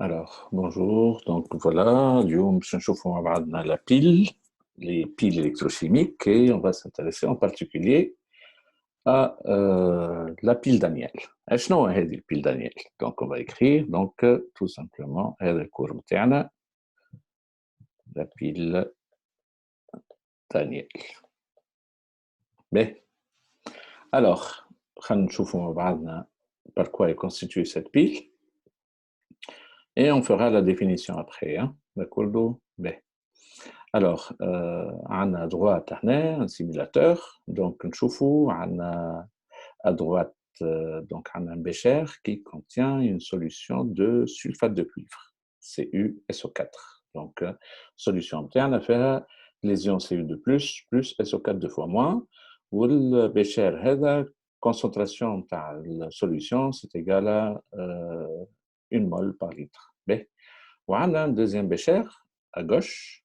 Alors, bonjour. Donc voilà, اليوم باش نشوفوا مع بعضنا la pile, les piles électrochimiques, et on va s'intéresser en particulier à la pile Daniel. شنو هذه البيل Daniel? Donc on va écrire donc tout simplement هذا الكور بتاعنا la pile Daniel. Mais alors, خلينا نشوفوا مع بعضنا par quoi est constituée cette pile et on fera la définition après. Hein? D'accord? Mais alors, on a à droite un simulateur, donc نشوفوا on à droite donc on a un bécher qui contient une solution de sulfate de cuivre, CuSO4. Donc, solution interne à faire lésion Cu2+, plus SO4 deux fois moins, ou le bécher هذا concentration de la solution c'est égal à 1 mol par litre. On a un deuxième bécher à gauche,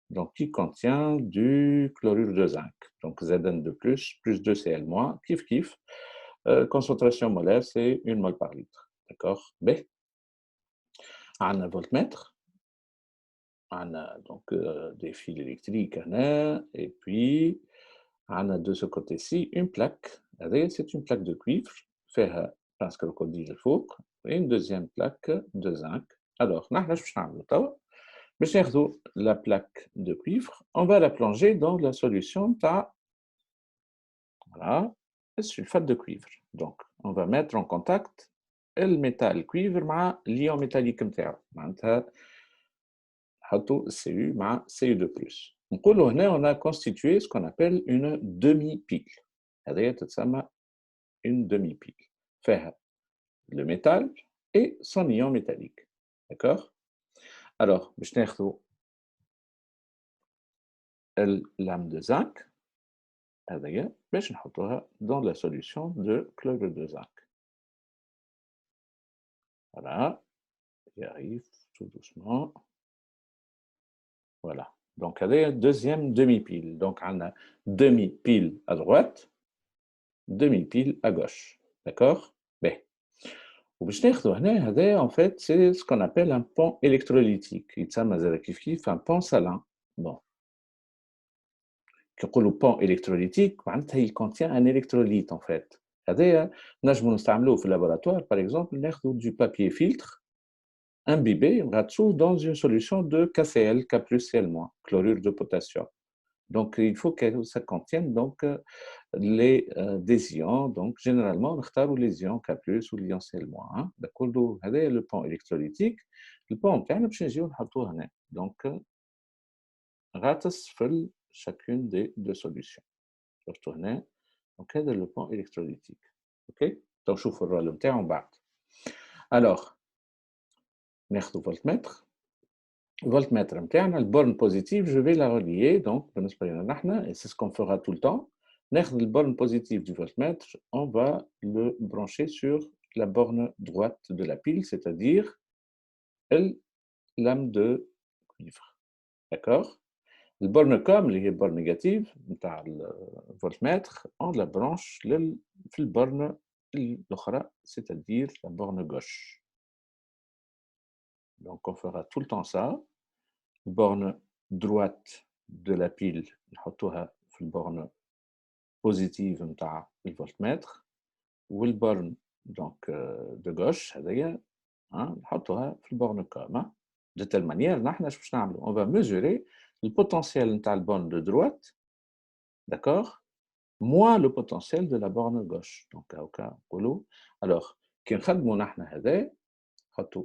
donc qui contient du chlorure de zinc. Donc Zn2+, plus 2Cl-, kiff kiff. Concentration molaire, c'est 1 mol par litre. D'accord? B. On a un voltmètre. On a donc des fils électriques, et puis on a de ce côté-ci une plaque. C'est une plaque de cuivre, faire parce que le code dit le faux, et une deuxième plaque de zinc. Alors, باش ناخذوا la plaque de cuivre, on va la plonger dans la solution تاع voilà, le sulfate de cuivre. Donc, on va mettre en contact le métal cuivre مع l'ion métallique نتاعو. معناتها نحطوا Cu مع Cu2+. نقولوا هنا on a constitué ce qu'on appelle une demi-pile. هذه تتسمى une demi-pile. فيها le métal et son ion métallique. D'accord? Alors, باش ناخذوا اللام de zinc هذايا باش نحطوها dans la solution de chlorure de zinc. Voilà, j'y arrive tout doucement. Voilà. Donc, هذايا deuxième demi-pile. Donc, on a demi-pile à droite, demi-pile à gauche. D'accord? Ben. وباش ناخذوا هنا هذا en fait c'est ce qu'on appelle un pont électrolytique. يتسمى زاد كيف كيف un pont salin. Bon. كي نقولوا pont électrolytique معناتها il contient un électrolyte en fait. هذايا نجموا نستعملوه في اللابوراتوار par exemple ناخذوا du papier filtre imbibé dans une solution de KCl, K plus Cl-, chlorure de potassium. Donc, il faut que ça contienne donc, des ions. Donc, généralement, on retrouve les ions K plus ou les ions Cl-. D'accord, c'est le pont électrolytique. Le pont interne, on va le donc, ratas fait chacune des deux solutions. Retourner. Donc, c'est le pont électrolytique. OK? Donc, je vous le rôle en bas. Alors, ناخذ voltmètre. Voltmètre interne, le borne positive, je vais la relier, donc, et c'est ce qu'on fera tout le temps. Le borne positive du voltmètre, on va le brancher sur la borne droite de la pile, c'est-à-dire la lame de cuivre. D'accord? Le borne comme, les bornes négatives, le voltmètre, on la branche sur la borne c'est-à-dire la borne gauche. Donc, on fera tout le temps ça. Borne droite de la pile نحطوها في البورن positive نتاع الفولتمتر والبورن donc de gauche هذيا نحطوها في البورن كوم de telle manière نحن باش نعملوا on va mesurer le potentiel نتاع البورن de droite d'accord moins le potentiel de la borne gauche donc هاكا نقولوا alors كي نخدموا نحن هذا نحطوا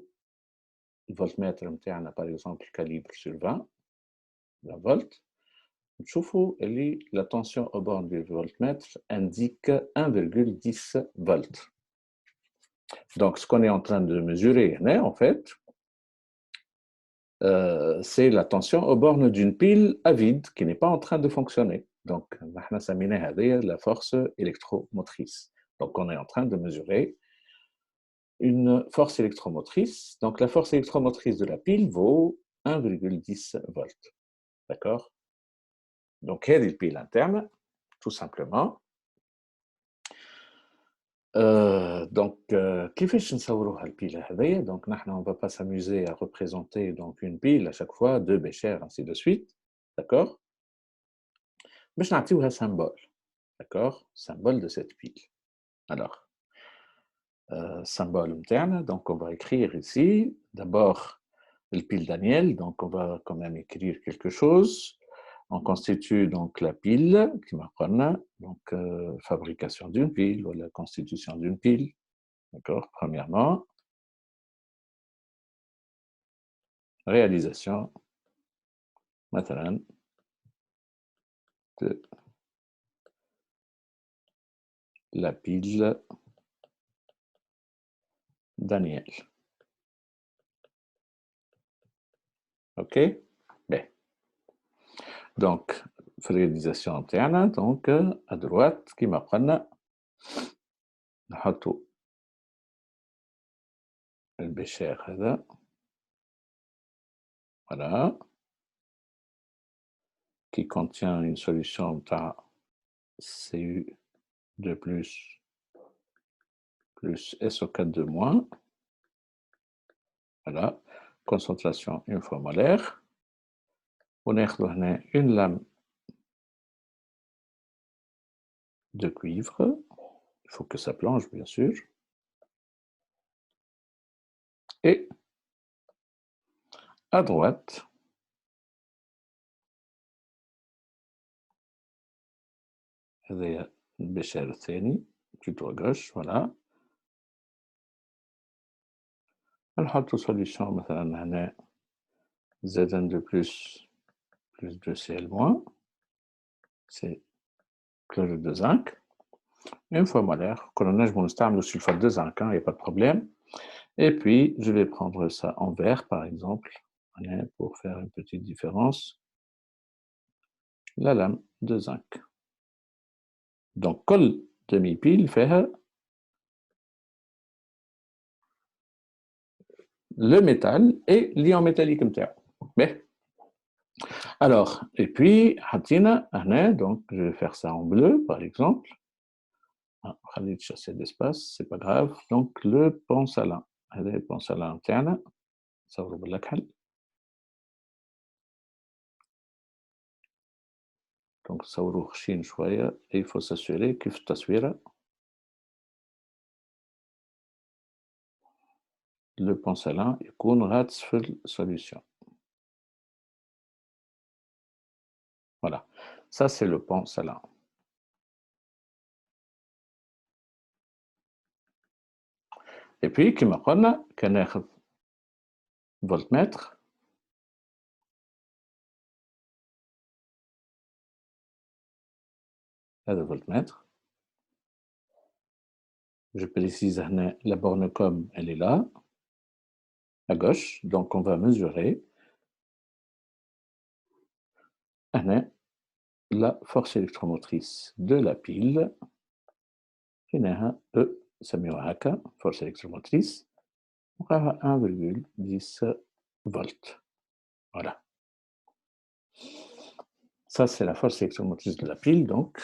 الفولتمتر نتاعنا par exemple calibre sur 20 la volt. La tension au bord du voltmètre indique 1,10 volts. Donc, ce qu'on est en train de mesurer, en fait, c'est la tension au borne d'une pile à vide qui n'est pas en train de fonctionner. Donc, la force électromotrice. Donc, on est en train de mesurer une force électromotrice. Donc, la force électromotrice de la pile vaut 1,10 volts. D'accord? Donc, هذه البيل interne, tout simplement. Donc, كيفاش نصوروها البيلة هذيا؟ Donc, on ne va pas s'amuser à représenter donc une pile à chaque fois, deux béchères, ainsi de suite. D'accord? باش نعطيوها symbole. D'accord? Symbole de cette pile. Alors, symbole نتاعنا, donc on va écrire ici, d'abord le pile Daniel, donc on va quand même écrire quelque chose. On constitue donc la pile, qui m'apprend, donc fabrication d'une pile ou la constitution d'une pile. D'accord? Premièrement, réalisation, مثلا, de la pile Daniel. OK? Bien. Donc, réalisation interne, donc à droite, qui m'apprend, نحطوا البشير هذا. Voilà. Qui contient une solution à Cu2 plus SO4 de moins. Voilà. Concentration une fois molaire. On a une lame de cuivre. Il faut que ça plonge, bien sûr. Et à droite, هذا البشير الثاني plutôt à gauche, voilà. نحطوا solution مثلا هنا Zn2 plus 2Cl moins, c'est chlorure de zinc. Une fois molaire, colonnage monostam, le sulfate de zinc, il n'y a pas de problème. Et puis, je vais prendre ça en vert, par exemple, pour faire une petite différence. La lame de zinc. Donc, كل demi-pile fait le métal et l'ion métallique. Mais, alors, et puis, donc, je vais faire ça en bleu, par exemple. خليت chasser d'espace, c'est pas grave. Donc, le pansalin. هذا البنسلين نتاعنا نصوروا بالأكحل. Donc, نصوروه خشين شوية. Et il faut s'assurer كيف التصويرة. Le pansalin يكون غاطس في السوليوشن. Voilà. Ça, c'est le pansalin. Et puis, كما قلنا كناخذ voltmètre. هذا voltmètre. Je précise هنا la borne com, elle est là, à gauche. Donc, on va mesurer هنا la force électromotrice de la pile. هنا E سميوها هكا force électromotrice. وراها 1,10 volts. Voilà. Ça, c'est la force électromotrice de la pile, donc.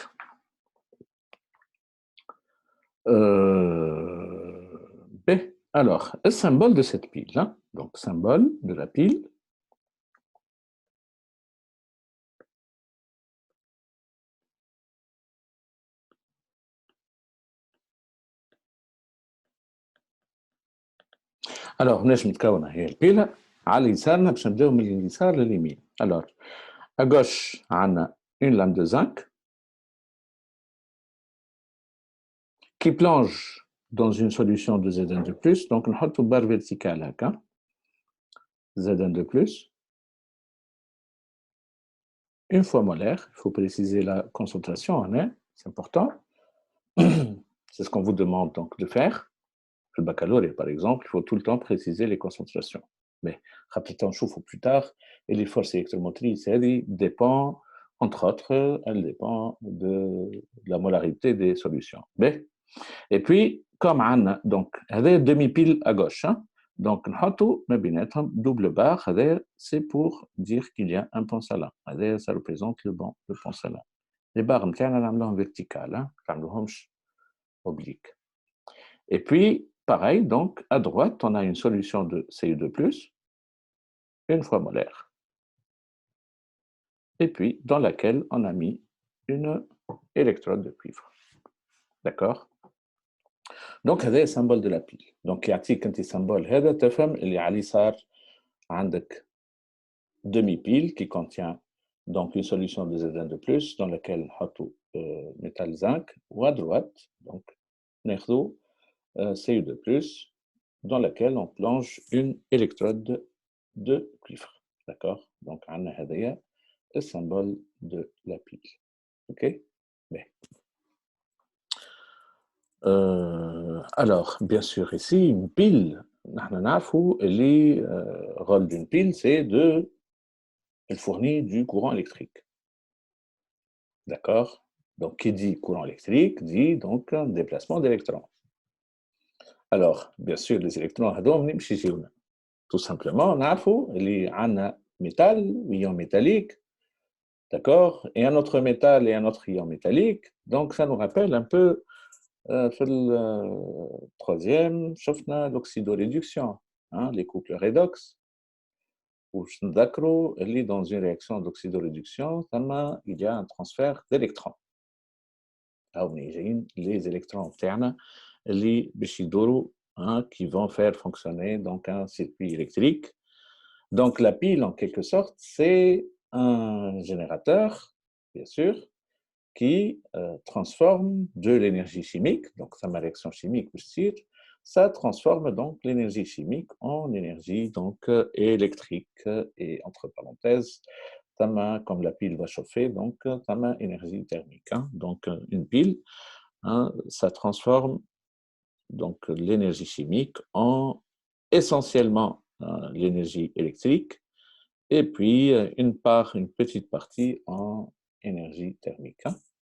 B. Alors, le symbole de cette pile, hein, donc symbole de la pile. Alors, باش متكونه هي البيله على يسارنا باش نبداو من اليسار لليمين. Alors, à gauche عندنا une lame de zinc qui plonge dans une solution de Zn2+, donc نحطوا barre verticale هكا Zn2+. Une fois molaire, il faut préciser la concentration, hein, c'est important. C'est ce qu'on vous demande donc de faire. Le baccalauréat, par exemple, il faut tout le temps préciser les concentrations. Mais rappelez-vous, on chauffe plus tard, et les forces électromotrices, elles dépendent, entre autres, elles dépendent de la molarité des solutions. Mais, et puis, comme on donc, هذا demi-pile à gauche, hein, donc, نحطوا ما بيناتهم double barre, c'est pour dire qu'il y a un pansalin. Ça représente le pansalin. Les barres نتاعنا نعملوهم verticales, hein, نعملوهمش obliques. Et puis, pareil, donc, à droite, on a une solution de Cu2+, une fois molaire. Et puis, dans laquelle on a mis une électrode de cuivre. D'accord? Donc, هذا symbole de la pile. Donc, يعطيك انت symbole هذا تفهم اللي على اليسار عندك demi-pile qui contient donc une solution de Zn de plus dans laquelle نحطوا métal zinc, ou à droite, donc ناخذوا Cu de plus dans laquelle on plonge une électrode de cuivre. D'accord? Donc, on a le symbole de la pile. OK? Bien. Alors, bien sûr, ici, une pile, le rôle d'une pile, c'est de elle fournit du courant électrique. D'accord? Donc, qui dit courant électrique dit donc un déplacement d'électrons. Alors, bien sûr, les électrons, tout simplement, on a un métal, ion métallique, d'accord? Et un autre métal et un autre ion métallique. Donc, ça nous rappelle un peu, le troisième, l'oxydoréduction, hein, les couples redox. Ou dans une réaction d'oxydoréduction, il y a un transfert d'électrons. Les électrons internes qui vont faire fonctionner donc un circuit électrique. Donc la pile, en quelque sorte, c'est un générateur, bien sûr, qui transforme de l'énergie chimique, donc ça ma réaction chimique, ça transforme donc l'énergie chimique en énergie donc électrique, et entre parenthèses, comme la pile va chauffer, donc énergie thermique. Hein. Donc une pile, hein, ça transforme donc l'énergie chimique en essentiellement l'énergie électrique, et puis une petite partie en énergie thermique. Hein.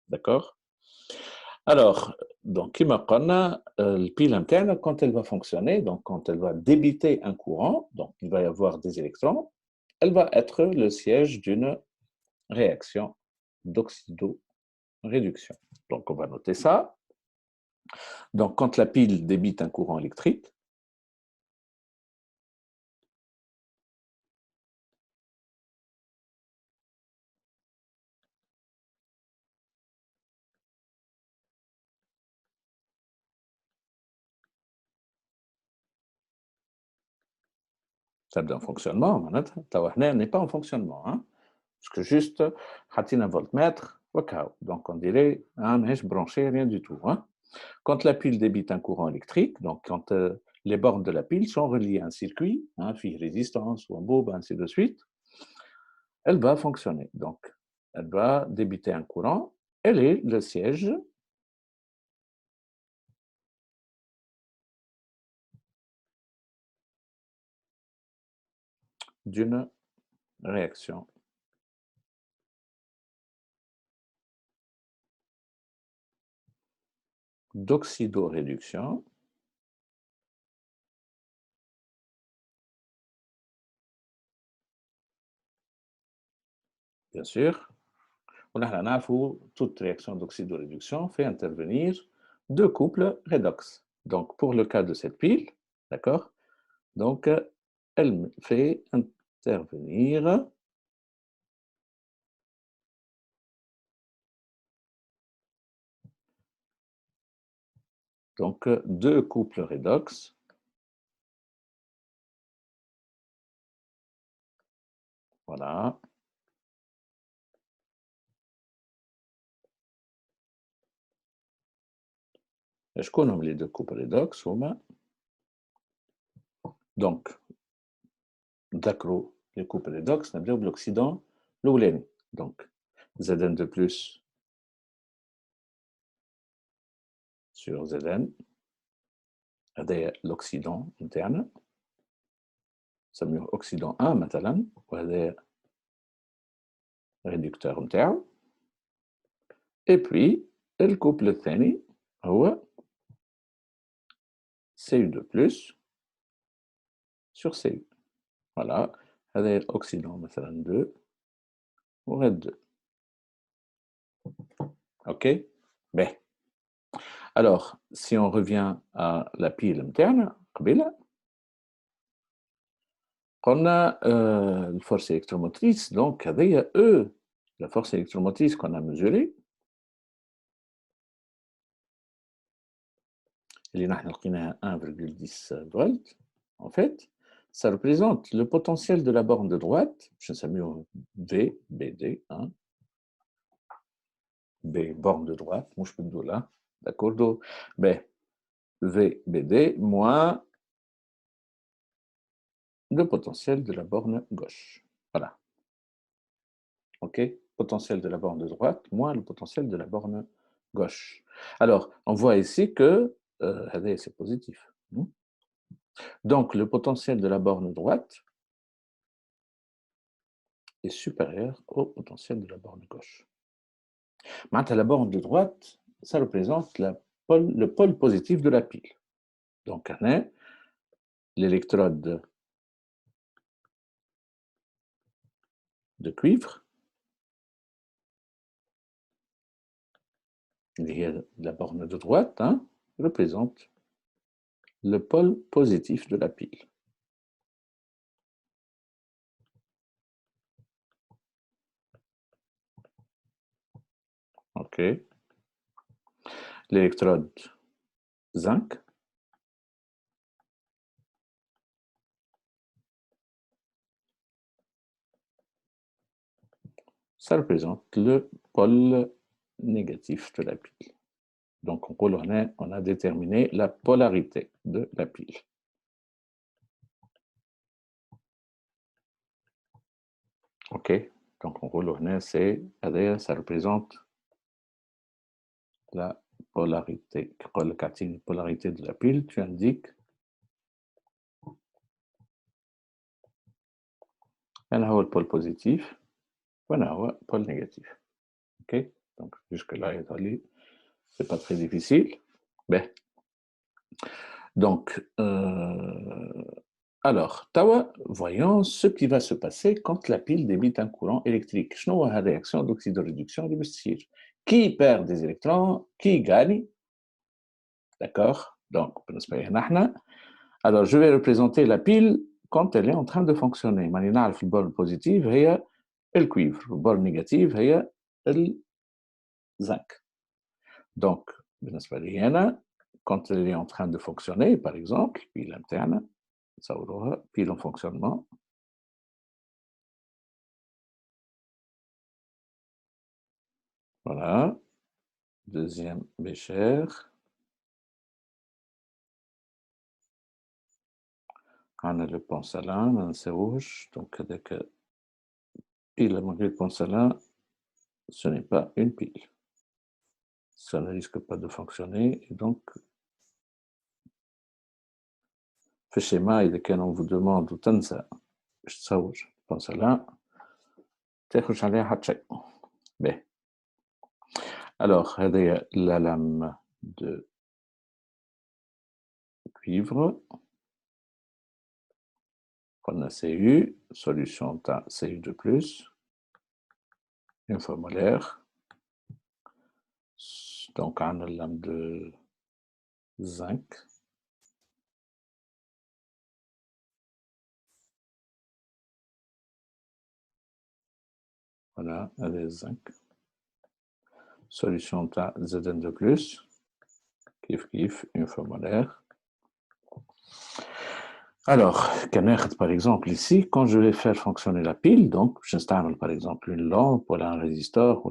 D'accord? Alors, donc, le pile interne, quand elle va fonctionner, donc quand elle va débiter un courant, donc il va y avoir des électrons, elle va être le siège d'une réaction d'oxydoréduction. Donc, on va noter ça. Donc, quand la pile débite un courant électrique, ça est en fonctionnement, on n'est pas en fonctionnement, hein, parce que juste, un voltmètre, donc on dirait, je branché, rien du tout. Hein. Quand la pile débite un courant électrique, donc quand les bornes de la pile sont reliées à un circuit, hein, résistance ou un bob, ainsi de suite, elle va fonctionner. Donc, elle va débiter un courant, elle est le siège d'une réaction d'oxydoréduction bien sûr. On a toute réaction d'oxydoréduction fait intervenir deux couples redox. Donc, pour le cas de cette pile, d'accord, donc elle fait intervenir donc deux couples redox. Voilà. Je connais les deux couples redox. Donc, d'accord, les couples redox, on a l'oxydant, l'oulène. Donc, Zn de plus sur Zn, l'oxydant interne. سميه oxydant 1 مثلا وهذا réducteur نتاعو. Et puis الكوبل الثاني هو Cu2+ sur Cu. Voilà, هذا الأكسيدون مثلا 2 وهذا 2. OK. Bien. Alors, si on revient à la pile interne, on a la force électromotrice, donc avec E, la force électromotrice qu'on a mesurée, اللي نحن لقيناها 1,10 volts, en fait, ça représente le potentiel de la borne de droite, je نسميه V, BD, hein, B, borne de droite, مش بالدولة, d'accord, B, V, BD, moins le potentiel de la borne gauche. Voilà. OK? Potentiel de la borne de droite moins le potentiel de la borne gauche. Alors, on voit ici que c'est positif. Donc, le potentiel de la borne droite est supérieur au potentiel de la borne gauche. Maintenant, la borne de droite, ça représente le pôle positif de la pile. Donc, on a l'électrode de cuivre, la borne de droite, hein, représente le pôle positif de la pile. OK. L'électrode zinc, ça représente le pôle négatif de la pile. Donc, on a déterminé la polarité de la pile. OK. Donc, ça représente la polarité. Quand la polarité de la pile, tu indiques le pôle positif, le pôle négatif. OK. Donc, jusque-là, c'est pas très difficile. Ben. Donc, alors, Tawa, voyons ce qui va se passer quand la pile débite un courant électrique. Je vois la réaction d'oxydoréduction du vestige. Qui perd des électrons, qui gagne. D'accord. Donc, alors, je vais représenter la pile quand elle est en train de fonctionner. Maintenant, le bord positif, c'est le cuivre. Le bord négatif, c'est le zinc. Donc, quand elle est en train de fonctionner, par exemple, pile interne, ça aura pile en fonctionnement. Voilà. Deuxième bécher. On a le poncelin, c'est rouge. Donc, avec pile malgré le poncelin, ce n'est pas une pile. Ça ne risque pas de fonctionner. Et donc, في schéma إذا كان on vous demande وتنسى باش تصور poncelin, تاخذش عليها حتى شيء. باهي. Alors, هذه la lame de cuivre. On a Cu, solution Cu de plus, une fois molaire. Donc, on a la lame de zinc. Voilà, avec zinc. Solution Zn de plus, kif, une fois molaire. Alors, par exemple, ici, quand je vais faire fonctionner la pile, donc, j'installe par exemple une lampe ou un résistor ou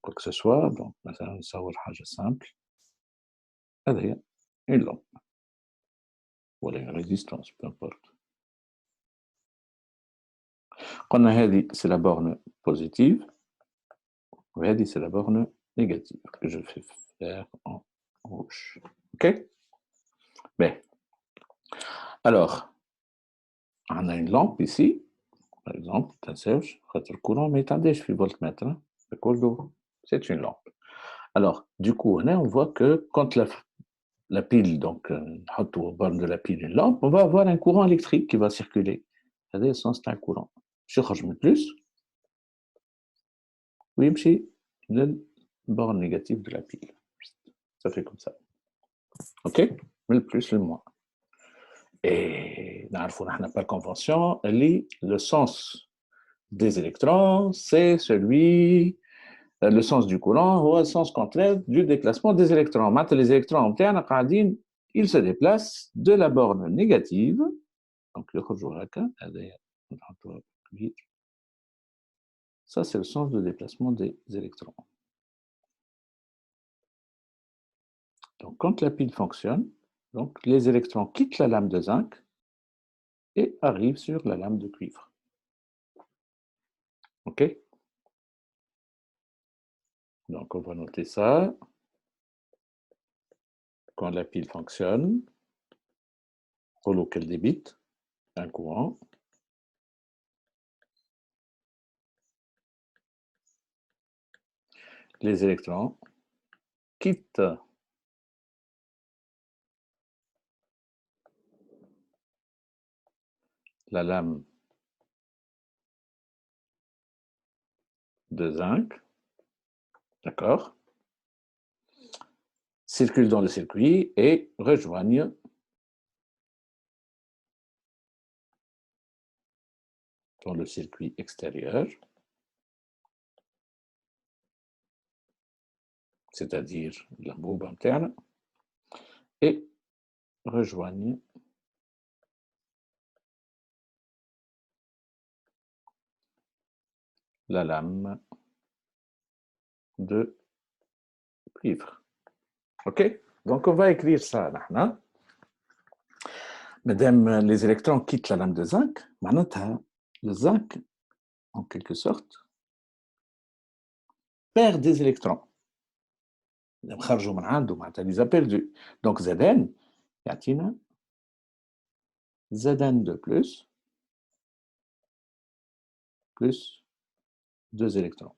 quoi que ce soit. Donc, مثلا نصور حاجة simple. هذه une lampe. Ou une résistance, peu importe. قلنا هذه c'est la borne positive. وهذه c'est la borne négative que je fais faire en rouge. OK? Bien. Alors, on a une lampe ici. Par exemple, le courant, mais attendez, je suis voltmètre. C'est une lampe. Alors, du coup, on voit que quand la pile, donc, au bord de la pile une lampe, on va avoir un courant électrique qui va circuler. C'est un courant. Je change plus. Oui, c'est le bord négatif de la pile. Ça fait comme ça. OK? Le plus, le moins. Et on n'a pas de convention, le sens des électrons, c'est celui, le sens du courant, ou le sens contraire du déplacement des électrons. Maintenant, les électrons ils se déplacent de la borne négative, donc ça c'est le sens de déplacement des électrons. Donc, quand la pile fonctionne, donc, les électrons quittent la lame de zinc et arrivent sur la lame de cuivre. OK? Donc, on va noter ça. Quand la pile fonctionne, rouleau qu'elle débite, un courant. Les électrons quittent la lame de zinc, d'accord, circulent dans le circuit et rejoignent dans le circuit extérieur, c'est-à-dire la boube interne, et rejoignent la lame de cuivre. OK? Donc, on va écrire ça là. Madame, les électrons quittent la lame de zinc, maintenant, le zinc, en quelque sorte, perd des électrons. Il les a perdus. Donc, Zn, Zn de plus 2 électrons.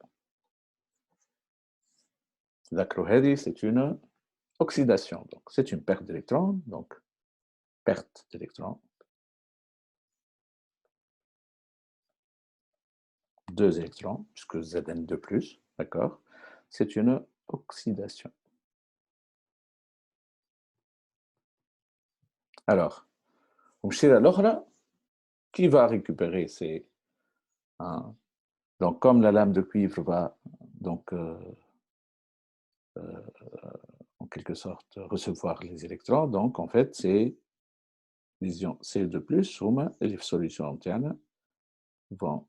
La chlorhydrie, c'est une oxydation. Donc, c'est une perte d'électrons. Donc, perte d'électrons. 2 électrons, puisque Zn de plus, d'accord? C'est une oxydation. Alors, qui va récupérer ces... Hein? Donc, comme la lame de cuivre va donc, en quelque sorte recevoir les électrons, donc en fait, c'est l'ion Ce2+, et les solutions internes vont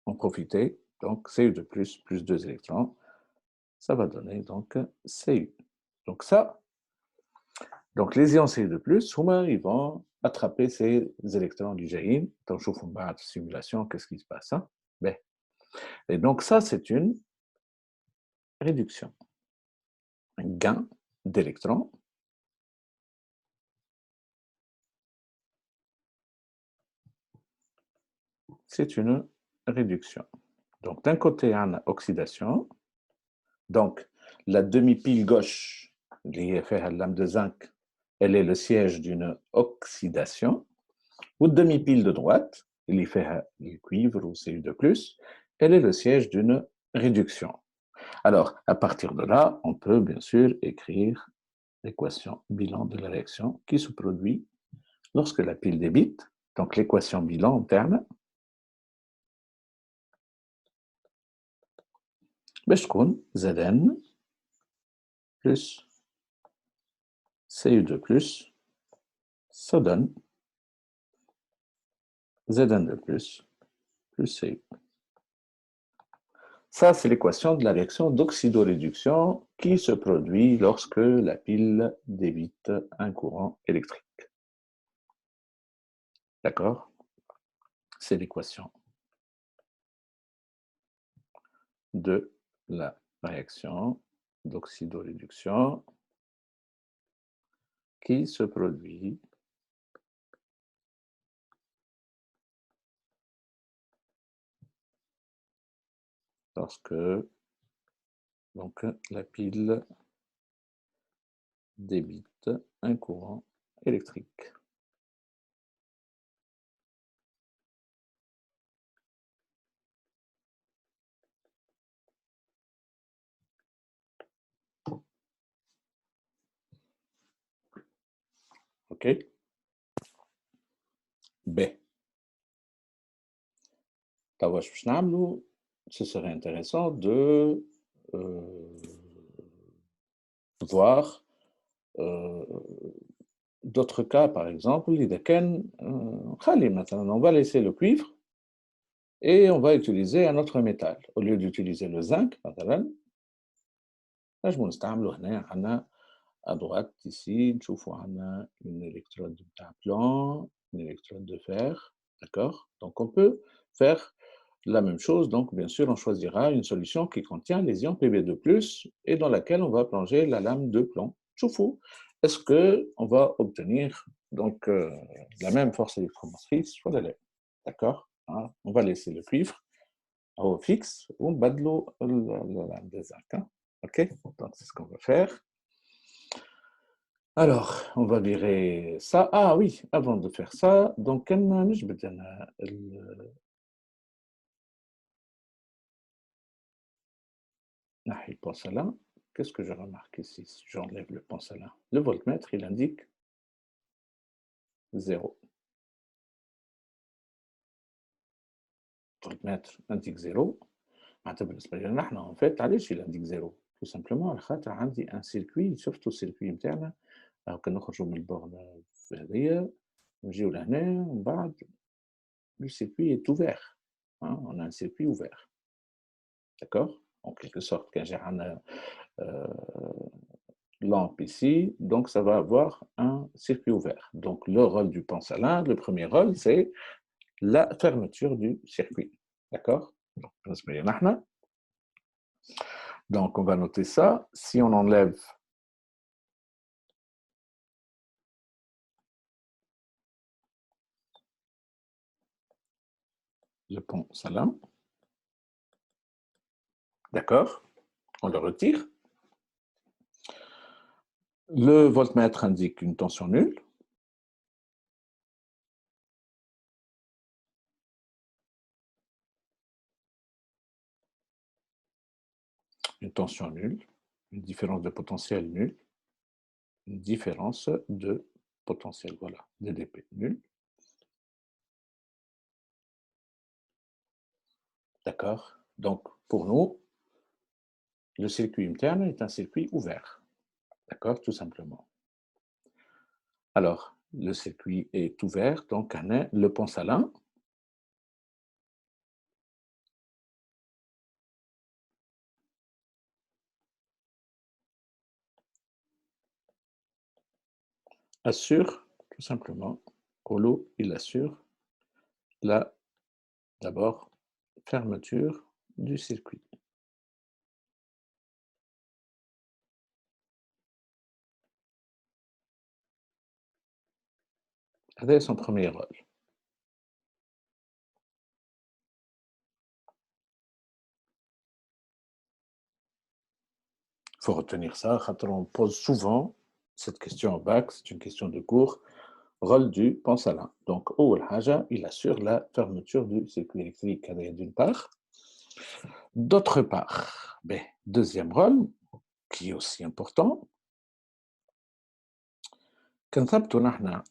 en profiter. Donc, Cu2+, plus 2 électrons, ça va donner donc Cu. Donc ça, donc les ions Cu2+, ils vont attraper ces électrons du GAIN. Donc, je vous fais une simulation, qu'est-ce qui se passe? Hein? Et donc ça, c'est une réduction. Un gain d'électrons. C'est une réduction. Donc, d'un côté, on a oxydation. Donc, la demi-pile gauche, liée à la lame de zinc, elle est le siège d'une oxydation. Ou demi-pile de droite, liée à le cuivre ou Cu2+, elle est le siège d'une réduction. Alors, à partir de là, on peut bien sûr écrire l'équation bilan de la réaction qui se produit lorsque la pile débite. Donc, l'équation bilan en termes باش تكون Zn plus Cu2+, ça donne Zn2+, plus Cu. Ça, c'est l'équation de la réaction d'oxydoréduction qui se produit lorsque la pile débite un courant électrique. D'accord? C'est l'équation de la réaction d'oxydoréduction qui se produit lorsque donc, la pile débite un courant électrique. OK. B. Ce serait intéressant de voir d'autres cas, par exemple, on va laisser le cuivre et on va utiliser un autre métal. Au lieu d'utiliser le zinc, à droite, ici, une électrode de plomb, une électrode de fer. D'accord? Donc, on peut faire la même chose. Donc, bien sûr, on choisira une solution qui contient les ions Pb2+, et dans laquelle on va plonger la lame de plomb. Choufou. Est-ce qu'on va obtenir donc, la même force électromotrice? D'accord? On va laisser le cuivre au fixe ou badlo la lame des zinc. OK? Donc, c'est ce qu'on va faire. Alors, on va virer ça. Ah oui, avant de faire ça, donc, je vais dire, le porcelain. Qu'est-ce que je remarque ici si j'enlève le porcelain? Le voltmètre, il indique 0. Le voltmètre indique 0. En fait, علاش il indique 0 tout simplement خاطر عندي un circuit شفتوا السيركوي نتاعنا كان نخرجوا من البورنه هذيا نجيو لهنا ومن بعد le circuit est ouvert. On a un circuit ouvert. D'accord? En quelque sorte, quand j'ai une lampe ici, donc ça va avoir un circuit ouvert. Donc le rôle du pensalin, le premier rôle, c'est la fermeture du circuit. D'accord? Donc on va noter ça. Si on enlève le pensalin, d'accord? On le retire. Le voltmètre indique une tension nulle. Une tension nulle, une différence de potentiel nulle, une différence de potentiel, voilà, DDP nulle. D'accord? Donc, pour nous, le circuit interne est un circuit ouvert. D'accord? Tout simplement. Alors, le circuit est ouvert, donc on a le pensalin. Assure, tout simplement, Colo, il assure la, d'abord, fermeture du circuit. C'est son premier rôle. Il faut retenir ça, quand on pose souvent cette question au bac, c'est une question de cours, rôle du pensalin. Donc, أول حاجة, il assure la fermeture du circuit électrique d'une part. D'autre part, deuxième rôle, qui est aussi important, كنثبتوا نحن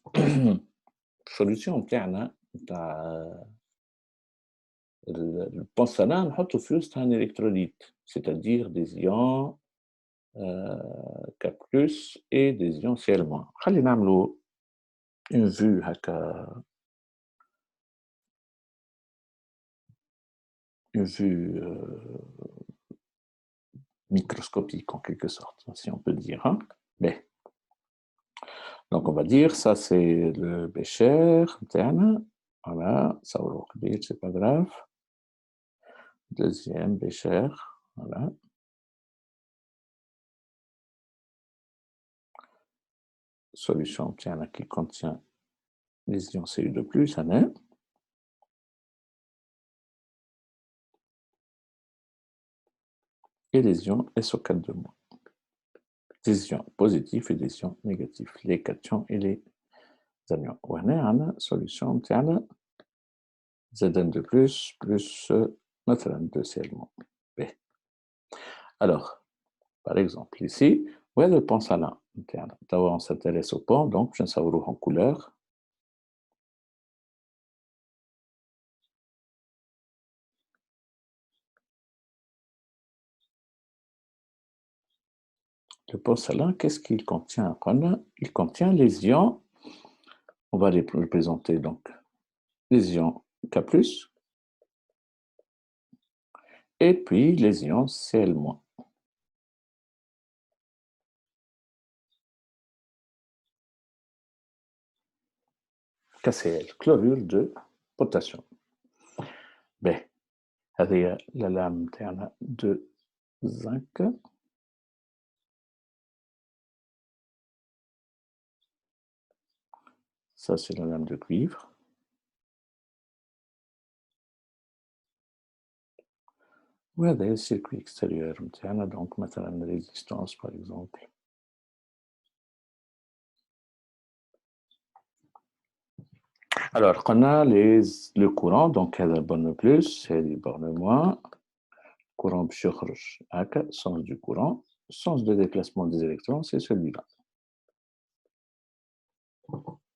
السوليسيون نتاعنا نتاع البنسلين نحطوا في وسطها un électrolyte, c'est-à-dire des ions K+ et des ions Cl-. خلينا نعملوا une vue هكا, une vue microscopique en quelque sorte, si on peut dire. Donc on va dire ça c'est le bécher interne. Voilà, ça va dire c'est pas grave. Deuxième bécher, voilà. Solution interne qui contient les ions Cu2+, hein. Et les ions SO4 2-. Des ions positifs et des ions négatifs, les cations et les anions. وهنا عندنا solution نتاعنا Zn2+, plus مثلا 2Cl-. Alors, par exemple, ici, وهذا البون سالان نتاعنا توا on s'intéresse au pont donc باش نصوروه en couleur. Le porcelain, qu'est-ce qu'il contient? Il contient les ions, on va les représenter donc, les ions K+, et puis les ions Cl-. KCl, chlorure de potassium. B. هذه la lame تاعنا de zinc. Ça, c'est la lame de cuivre. وهذا le circuit extérieur نتاعنا donc مثلا résistance par exemple. Alors, on a le courant, donc هذا borne plus, هذه borne moins. Courant بيخرج هكا, sens du courant, sens de déplacement des électrons, c'est celui-là.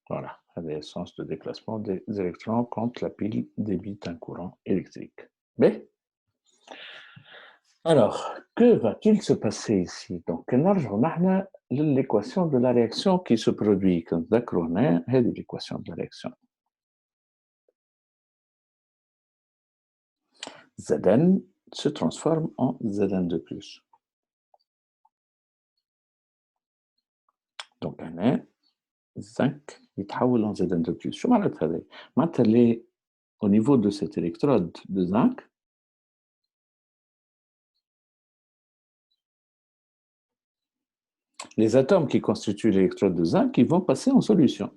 Voilà, le sens de déplacement des électrons quand la pile débite un courant électrique. B. Alors, que va-t-il se passer ici? Donc, on a l'équation de la réaction qui se produit. D'accord, c'est l'équation de la réaction. Zn se transforme en Zn de plus. Donc, zinc يتحول en Zn de plus. شو معناتها هذا؟ معناتها اللي au niveau de cette électrode de zinc, les atomes qui constituent l'électrode de zinc, ils vont passer en solution.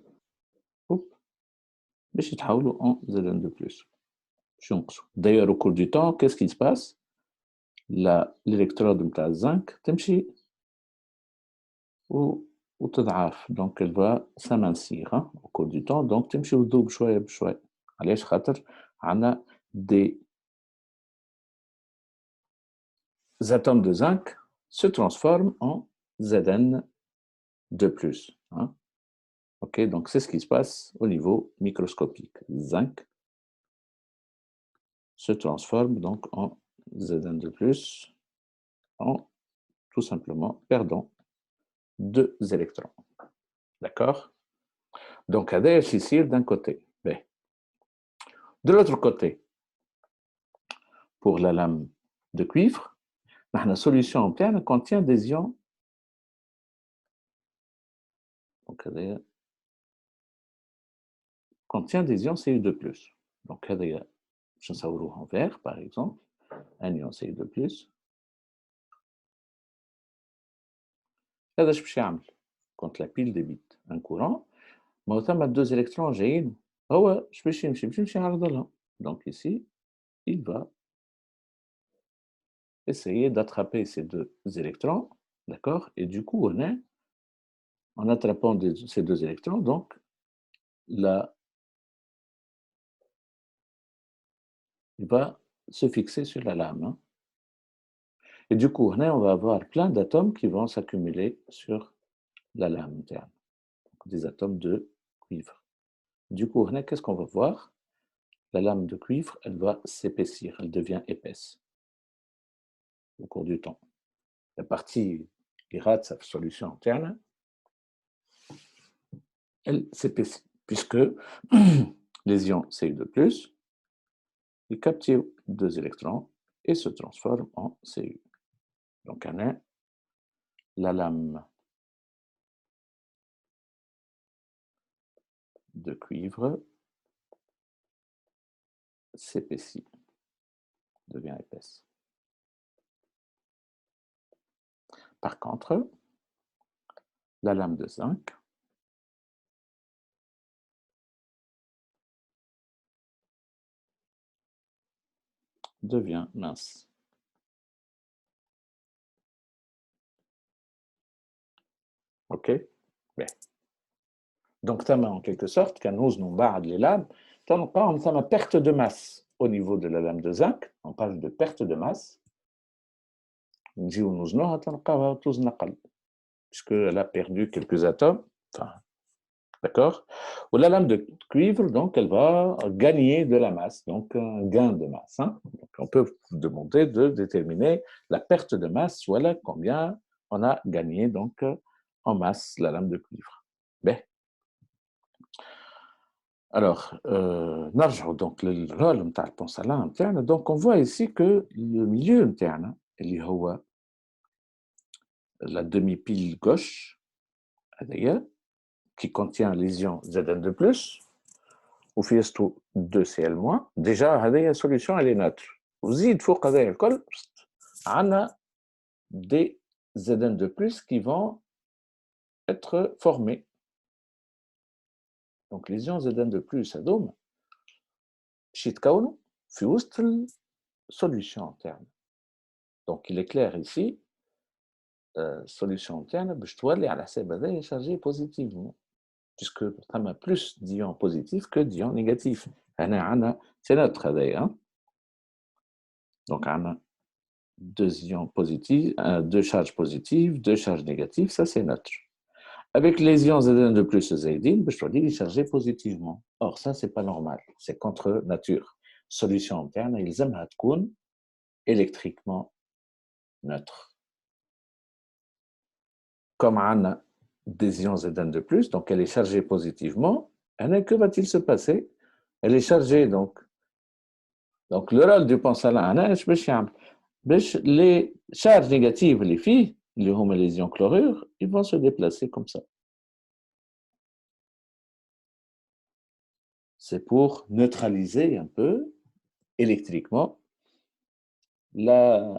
باش يتحولوا en Zn de plus. D'ailleurs, au cours du temps, qu'est-ce qui se passe? L'électrode de zinc تمشي وتضعف, donc elle va s'amincir au cours du temps, donc تمشي وتذوب شويه بشويه. علاش؟ خاطر عندنا des atomes de zinc se transforment en Zn de plus. Ok, donc c'est ce qui se passe au niveau microscopique. Zinc se transforme donc en Zn de plus en tout simplement perdant 2 électrons. D'accord? Donc, هذا يصير d'un côté. De l'autre côté, pour la lame de cuivre, la solution interne contient des ions. Donc, contient des ions Cu2+. Donc, je vais en vert, par exemple, un ion Cu2+. هذا اش باش يعمل؟ quand la pile débite un courant, ما ثم 2 électrons جايين, هو اش باش يمشي يعرض لهم. Donc ici, il va essayer d'attraper ces 2 électrons, d'accord? Et du coup, en attrapant ces 2 électrons, donc, il va se fixer sur la lame. Et du coup, on va avoir plein d'atomes qui vont s'accumuler sur la lame interne, des atomes de cuivre. Du coup, qu'est-ce qu'on va voir? La lame de cuivre, elle va s'épaissir, elle devient épaisse au cours du temps. La partie qui rate sa solution interne, elle s'épaissit, puisque les ions Cu2+, ils capturent 2 électrons et se transforment en Cu. Donc, on a la lame de cuivre s'épaissit, devient épaisse. Par contre, la lame de zinc devient mince. Ok? Bien. Donc, en quelque sorte, quand nous barre les lames, on a perte de masse au niveau de la lame de zinc. On parle de perte de masse. نجيو نوزنوها تلقاوها توزن أقل. puisqu'elle a perdu quelques atomes. Enfin, d'accord. Ou la lame de cuivre, donc, elle va gagner de la masse, donc un gain de masse. Hein. Donc, on peut vous demander de déterminer la perte de masse, voilà combien on a gagné donc en masse la lame de cuivre. Ben. Alors, نرجعوا donc للرول نتاع البونسالان نتاعنا. Donc on voit ici que le milieu نتاعنا اللي هو la demi-pile gauche هذيا qui contient les ions Zn2+, وفي وسطو 2Cl-. déjà هذيا solution elle est neutre. وزيد فوق هذايا الكل عندنا des Zn2+ qui vont être formés. Donc les ions Zn2+ هذوما باش يتكونوا في وسط solution interne. Donc il est clair ici, solution interne باش تولي على حساب هذايا chargé positivement, puisque ثم plus d'ions positifs que d'ions négatifs. هنا عندنا c'est neutre هذايا. Donc عندنا deux ions positifs, deux charges positives, deux charges négatives, ça c'est neutre. Avec les ions Zn2+ زايدين باش تولي chargé positivement. Or ça c'est pas normal, c'est contre nature. Solution interne يلزمها تكون électriquement neutre. Comme Anna des ions Zn2+, donc elle est chargée positivement, que va-t-il se passer? Elle est chargée donc. Donc le rôle du pensalin, les charges négatives, les filles, les ions chlorure, ils vont se déplacer comme ça. C'est pour neutraliser un peu électriquement la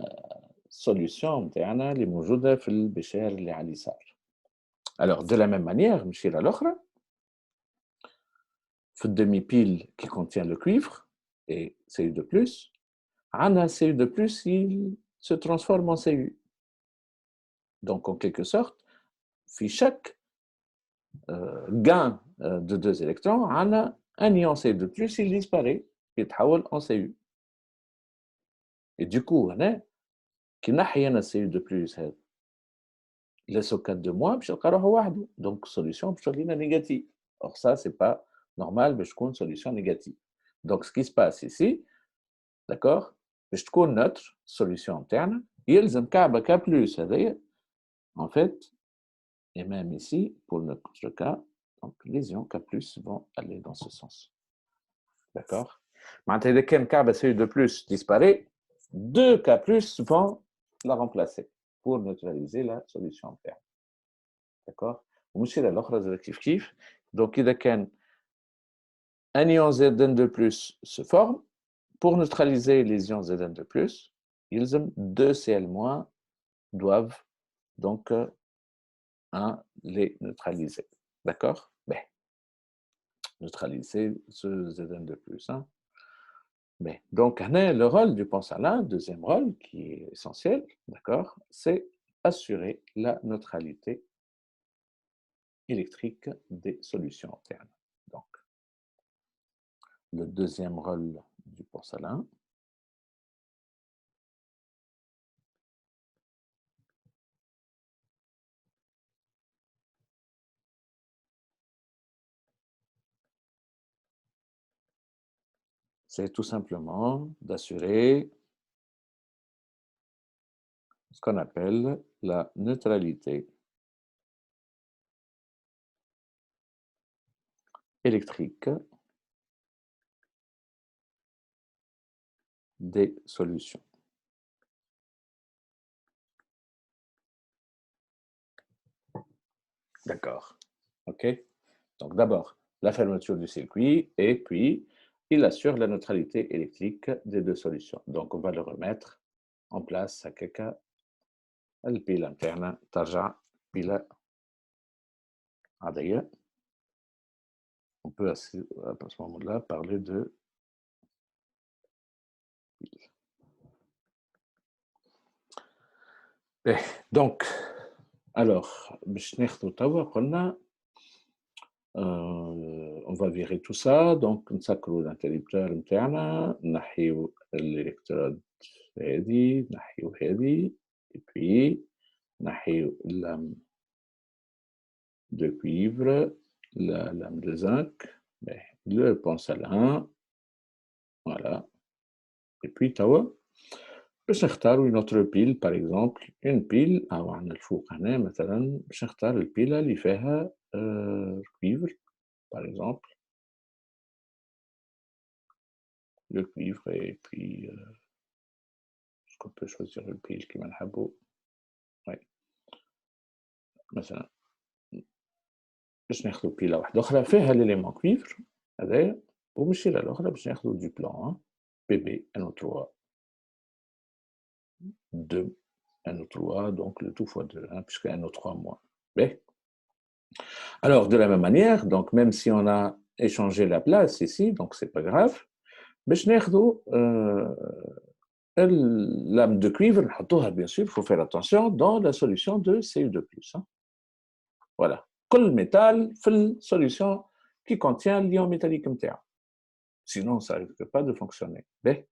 solution اللي موجودة في البشار اللي على اليسار. Alors de la même manière, نمشي للأخرى. في demi-pile qui contient le cuivre et Cu2+, un Cu2+, il se transforme en Cu. Donc en quelque sorte, chaque gain de 2 électrons, un ion Cu2+, il disparaît, il يتحول en Cu. Et du coup, كي نحي انا Cu2+ هذا laisse au 4 de moins باش نلقى روحه وحده. Donc solution باش تولينا négative. Or ça c'est pas normal باش تكون solution négative. Donc ce qui se passe ici, d'accord, باش تكون neutre, solution interne, يلزم كعبة K+, هذايا en fait, et même ici pour notre cas, donc les ions K+ vont aller dans ce sens. D'accord. معناتها إذا كان كعبة Cu2+ disparaît, 2 K+ vont la remplacer pour neutraliser la solution interne. D'accord. ومشي للأخرى زي كيف كيف. Donc إذا كان un ion Zn2+ se forme, pour neutraliser les ions Zn2+, يلزم 2Cl- doivent donc les neutraliser. D'accord. Ben, neutraliser ce Zn2+. Hein. Ben, donc, le rôle du pensalin, deuxième rôle qui est essentiel, d'accord, c'est assurer la neutralité électrique des solutions internes. Donc, le deuxième rôle du pensalin, c'est tout simplement d'assurer ce qu'on appelle la neutralité électrique des solutions. D'accord. OK. Donc d'abord, la fermeture du circuit et puis il assure la neutralité électrique des deux solutions. Donc on va le remettre en place à quelqu'un. البيلة نتاعنا ترجع بيلة عادية. On peut à ce moment-là parler de pile. Donc, alors, باش ناخدو توا قلنا on va virer tout ça. Donc نسكروا l'interrupteur نتاعنا, نحيو الإلكترود هذه, نحيو هذه, et puis نحيو de cuivre, la lame de zinc, le porcelain, voilà. Et puis, tu vois, باش نختاروا une autre pile par exemple une pile أو عندنا الفوق هنا مثلا باش نختار البيلة اللي فيها cuivre par exemple le cuivre et puis est-ce qu'on peut choisir une pile كيما نحبوا ouais مثلا باش ناخذوا بيلة واحدة أخرى فيها l'élément cuivre هذايا ومن الأخرى باش ناخذوا du blanc PB NO3 2 NO3 donc le tout fois 2 puisque NO3 moins B. Alors, de la même manière, donc même si on a échangé la place ici, donc c'est pas grave, باش ناخذوا lame de cuivre نحطوها bien sûr, il faut faire attention dans la solution de Cu2+. Voilà. كل métal في la solution qui contient l'ion métallique نتاعو. Sinon, ça ne risque pas de fonctionner. Bien.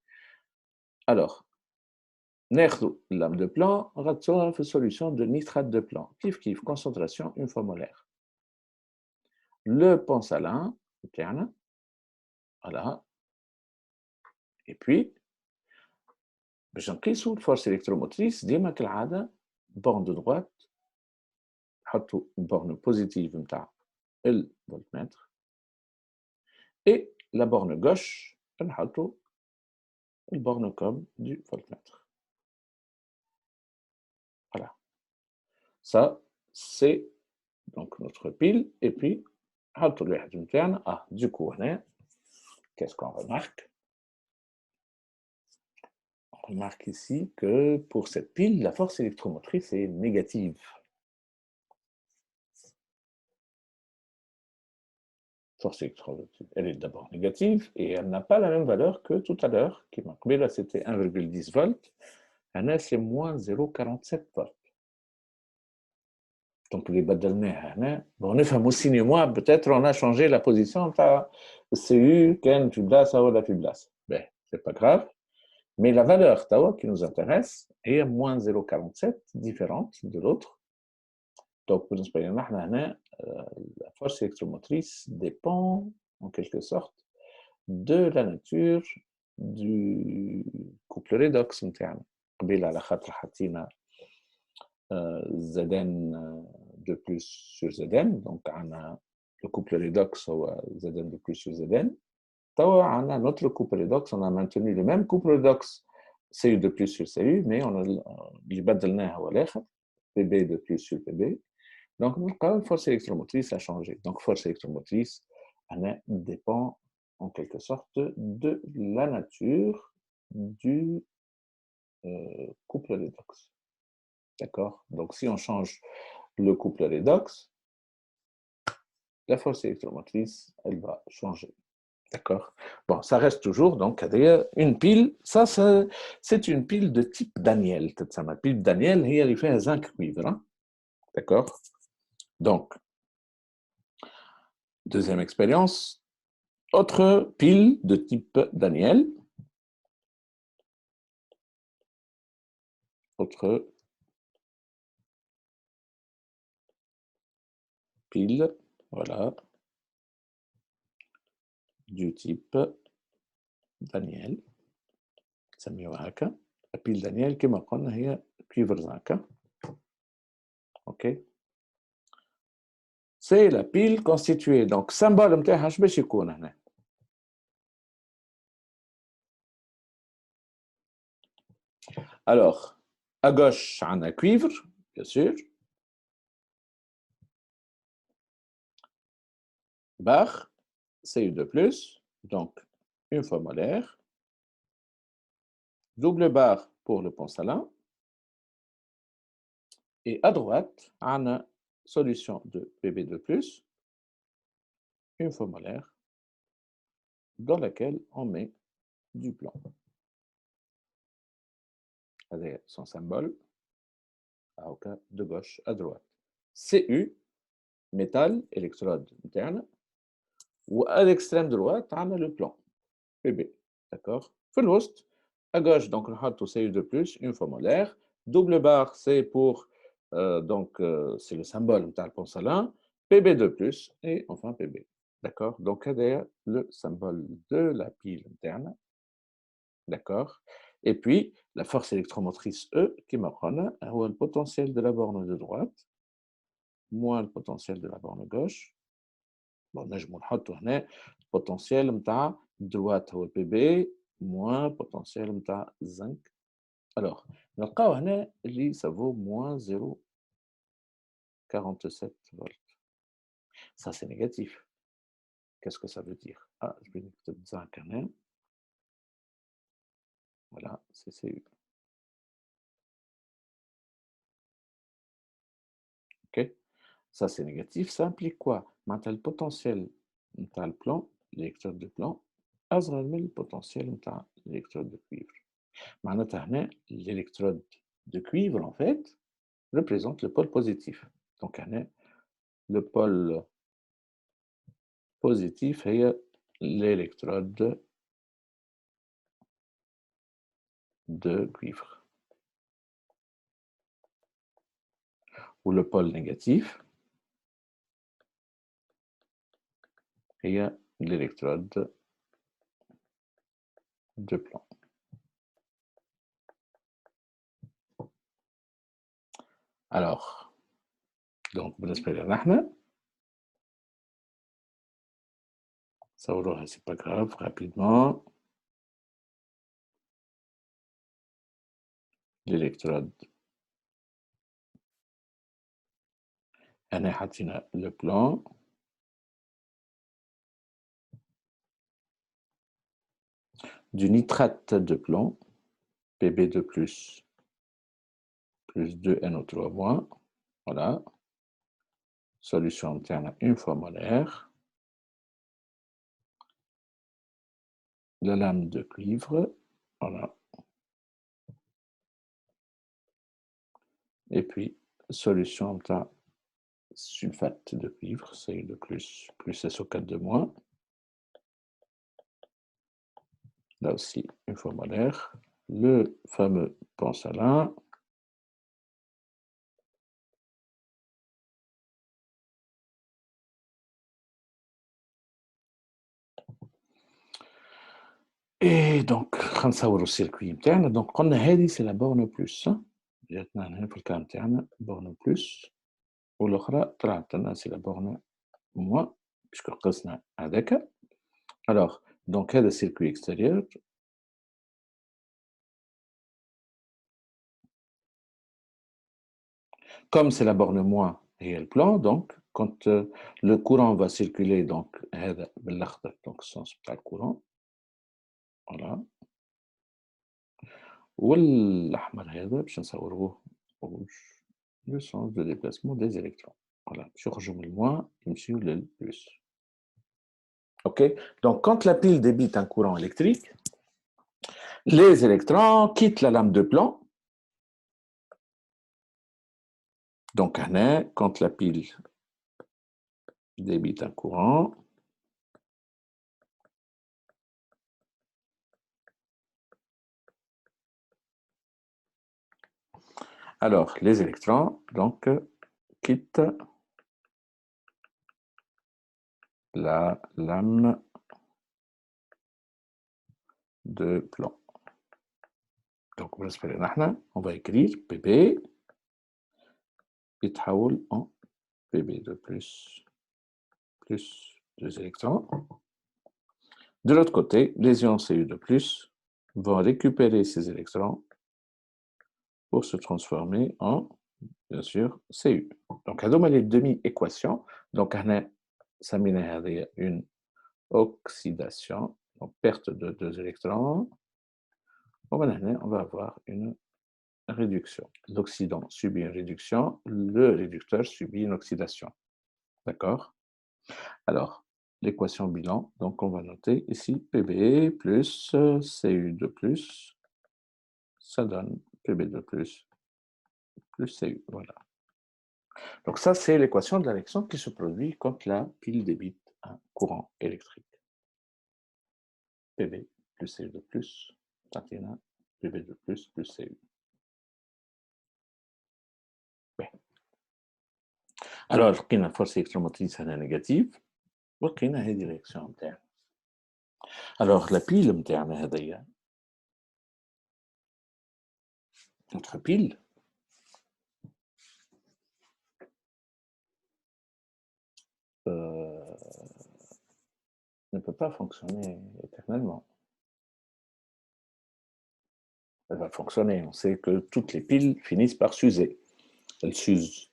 Alors, ناخذوا lame de plomb نغطسوها في solution de nitrate de plomb. كيف concentration une fois molaire. Le porcelain, voilà. Et puis, باش نقيسوا الفورس الكتروموتريس ديما كالعاده بورن دو droite نحطوا البورن بوزيتيف نتاع الفولتمتر et la borne gauche نحطوا البورن كوم du voltmètre. Voilà. Ça, c'est donc notre pile. Et puis, نحطوا الواحد نتاعنا. Du coup, qu'est-ce qu'on remarque? On remarque ici que pour cette pile, la force électromotrice est négative. Force électromotrice, elle est d'abord négative et elle n'a pas la même valeur que tout à l'heure, qui m'a coupé là c'était 1,10 volts, là c'est moins 0,47 volts. Donc les badalnés, bon, on est aussi moi, peut-être on a changé la position par CU, Ken, Fiblas, ou la Fiblas. Ben, c'est pas grave. Mais la valeur Tawa qui nous intéresse est moins 0,47, différente de l'autre. Donc, pour nous, la force électromotrice dépend, en quelque sorte, de la nature du couple redox interne. قبيل على خاطر حطينا Zn de plus sur Zn, donc on a le couple redox ou Zn de plus sur Zn. On a notre couple redox, on a maintenu le même couple redox Cu de plus sur Cu, mais on a Pb de plus sur Pb. Donc, la force électromotrice a changé. Donc, force électromotrice dépend en quelque sorte de la nature du couple redox. D'accord? Donc, si on change le couple redox, la force électromotrice, elle va changer. D'accord? Bon, ça reste toujours, donc, une pile. Ça, c'est une pile de type Daniel. La pile Daniel, il fait un zinc cuivre. Hein? D'accord? Donc, deuxième expérience. Autre pile de type Daniel. Autre pile, voilà, du type Daniel. نسميوها هكا. La pile Daniel كما قلنا هي cuivre zinc. OK. C'est la pile constituée. Donc, symbole نتاعها اش باش يكون هنا؟ Alors, à gauche, on a cuivre, bien sûr. Barre, Cu2+, donc une fois molaire. Double barre pour le porcelain. Et à droite, on a solution de Pb2+, une fois molaire, dans laquelle on met du plomb. Avec son symbole, de gauche à droite. Cu, métal, électrode interne, ou à l'extrême droite, on a le plomb, Pb. D'accord? First, à gauche, donc on a Cu2+, une fois molaire. Double barre, c'est pour, c'est le symbole de porcelain. PB2 plus et enfin PB. D'accord? Donc, c'est le symbole de la pile interne. D'accord? Et puis, la force électromotrice E, qui me donne le potentiel de la borne de droite, moins le potentiel de la borne gauche. Bon, نجموا نحطوا هنا البوتنسيال نتاع droite هو PB moins potentiel نتاع zinc. Alors, نلقاو هنا اللي ça vaut moins 0,47 volts. Ça, c'est négatif. Qu'est-ce que ça veut dire? Ah, je vais نكتب zinc هنا. Voilà, c'est CU. OK? Ça, c'est négatif. Ça implique quoi? معناتها le potentiel نتاع البلomb, l'électrode de plomb, أصغر من le potentiel نتاع l'électrode de cuivre. معناتها هنا l'électrode de cuivre, en fait, représente le pôle positif. Donc, هنا le pôle positif هي l'électrode de cuivre. Ou le pôle négatif هي l'électrode de plomb. Alors, donc بالنسبة لنا احنا صوروها, c'est pas grave, rapidement. L'électrode. هنا حطينا le plomb. Du nitrate de plomb, Pb2+, plus 2NO3-. Voilà. Solution interne une fois molaire. La lame de cuivre. Voilà. Et puis, solution interne sulfate de cuivre, c'est de plus SO4 de moins. Là aussi, une fois molaire. Le fameux pensalin. Et donc, خنصور السيركوي نتاعنا. Donc, قلنا هذه c'est la borne plus. جاتنا هنا في الكام نتاعنا borne plus. والاخرى طلعت لنا c'est la borne moins puisque قسنا هذاك. Alors, donc هذا circuit extérieur. Comme c'est la borne moins et le plan, donc quand le courant va circuler, donc هذا بالاخضر, donc sens بتاع الcourant. Voilà. والاحمر هذا باش نصوروه rouge, le sens de déplacement des électrons. Voilà, باش يخرجوا من moins يمشيو للبلس. OK? Donc, quand la pile débite un courant électrique, les électrons quittent la lame de plomb. Donc, quand la pile débite un courant, alors les électrons donc quittent la lame de plomb. Donc, on va écrire PB يتحول en PB2+, plus 2 électrons. De l'autre côté, les ions Cu2+, vont récupérer ces électrons pour se transformer en, bien sûr, Cu. Donc, هذوما les demi-équations. Donc, ça mène une oxydation, donc perte de 2 électrons. On va avoir une réduction. L'oxydant subit une réduction, le réducteur subit une oxydation. D'accord? Alors, l'équation bilan, donc on va noter ici Pb plus Cu2+, ça donne Pb2+, plus Cu. Voilà. Donc ça, c'est l'équation de la réaction qui se produit quand la pile débite un courant électrique. Pb plus Cu2+, Tatina, Pb2+, plus Cu. Alors, لقينا force électromotrice هنا négative ولقينا هذه الرياكسيون نتاعنا. Alors la pile نتاعنا هذيا notre pile ne peut pas fonctionner éternellement. Elle va fonctionner. On sait que toutes les piles finissent par s'user. Elles s'usent.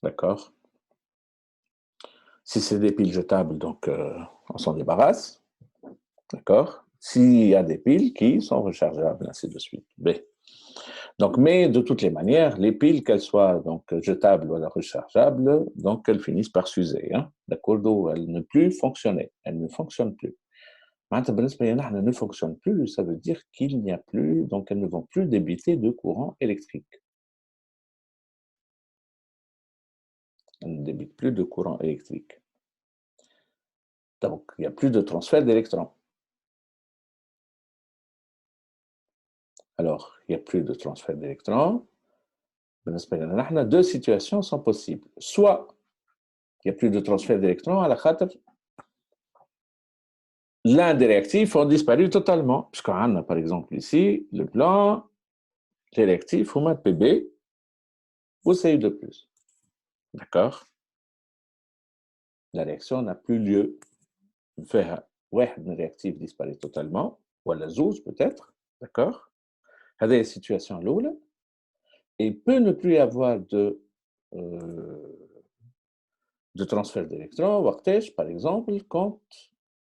D'accord. Si c'est des piles jetables, donc on s'en débarrasse. D'accord. S'il y a des piles qui sont rechargeables, ainsi de suite. B. Donc, mais de toutes les manières, les piles, qu'elles soient donc jetables ou rechargeables, donc elles finissent par s'user. Hein. D'accord. Donc, elles ne plus fonctionner. Elles ne fonctionnent plus. Elles ne fonctionnent plus, ça veut dire qu'il n'y a plus, donc elles ne vont plus débiter de courant électrique. Elles ne débitent plus de courant électrique. Donc, il n'y a plus de transfert d'électrons. Alors, il n'y a plus de transfert d'électrons. Deux situations sont possibles. Soit il n'y a plus de transfert d'électrons, à la khater, l'un des réactifs ont disparu totalement. Puisqu'on a par exemple ici le blanc, les réactifs, on met PB ou CU2+. D'accord. La réaction n'a plus lieu. فيها واحد من الرياكتيف disparaît totalement ولا زوج peut-être. D'accord. هذه هي السيتواسيون الاولى. Et peut ne plus y avoir de transfert d'électrons وقتاش par exemple quand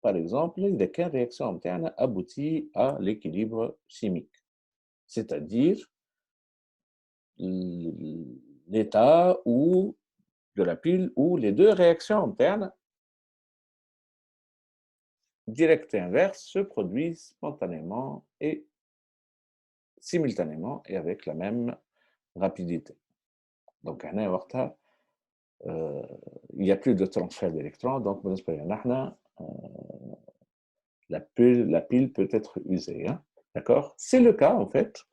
par exemple إذا كان الرياكسيون نتاعنا aboutit à l'équilibre chimique, c'est-à-dire l'état où de la pile où les deux réactions نتاعنا directe et inverse se produisent spontanément et simultanément et avec la même rapidité. Donc, il n'y a plus de transfert d'électrons, donc la pile peut être usée. Hein? D'accord. C'est le cas, en fait,